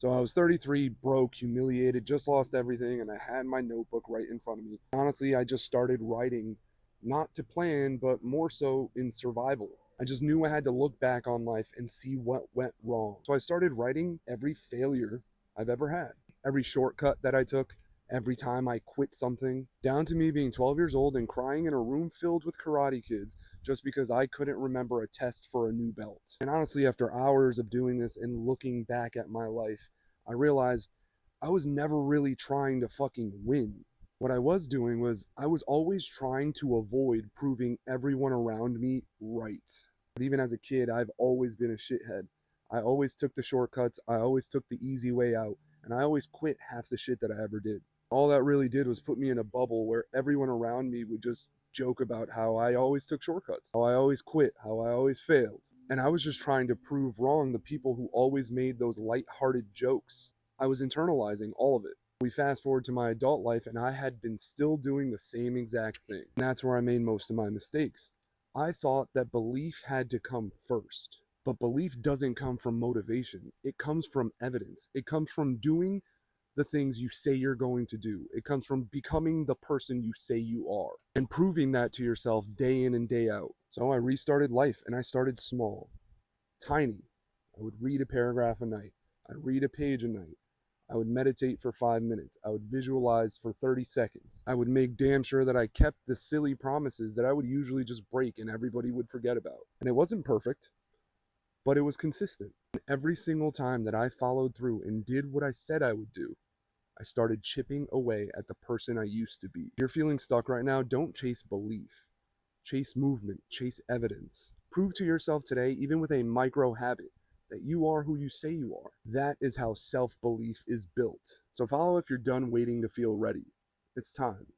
So I was 33, broke, humiliated, just lost everything, and I had my notebook right in front of me. Honestly, I just started writing, not to plan, but more so in survival. I just knew I had to look back on life and see what went wrong. So I started writing every failure I've ever had, every shortcut that I took, every time I quit something, down to me being 12 years old and crying in a room filled with karate kids just because I couldn't remember a test for a new belt. And honestly, after hours of doing this and looking back at my life, I realized I was never really trying to fucking win. What I was doing was I was always trying to avoid proving everyone around me right. But even as a kid, I've always been a shithead. I always took the shortcuts, I always took the easy way out, and I always quit half the shit that I ever did. All that really did was put me in a bubble where everyone around me would just joke about how I always took shortcuts, how I always quit, how I always failed. And I was just trying to prove wrong the people who always made those light-hearted jokes. I was internalizing all of it. We fast forward to my adult life, and I had been still doing the same exact thing. And that's where I made most of my mistakes. I thought that belief had to come first. But belief doesn't come from motivation. It comes from evidence. It comes from doing the things you say you're going to do. It comes from becoming the person you say you are and proving that to yourself day in and day out. So I restarted life and I started small, tiny. I would read a paragraph a night. I'd read a page a night. I would meditate for 5 minutes. I would visualize for 30 seconds. I would make damn sure that I kept the silly promises that I would usually just break and everybody would forget about. And it wasn't perfect, but it was consistent. And every single time that I followed through and did what I said I would do, I started chipping away at the person I used to be. If you're feeling stuck right now, don't chase belief. Chase movement, chase evidence. Prove to yourself today, even with a micro habit, that you are who you say you are. That is how self-belief is built. So follow if you're done waiting to feel ready. It's time.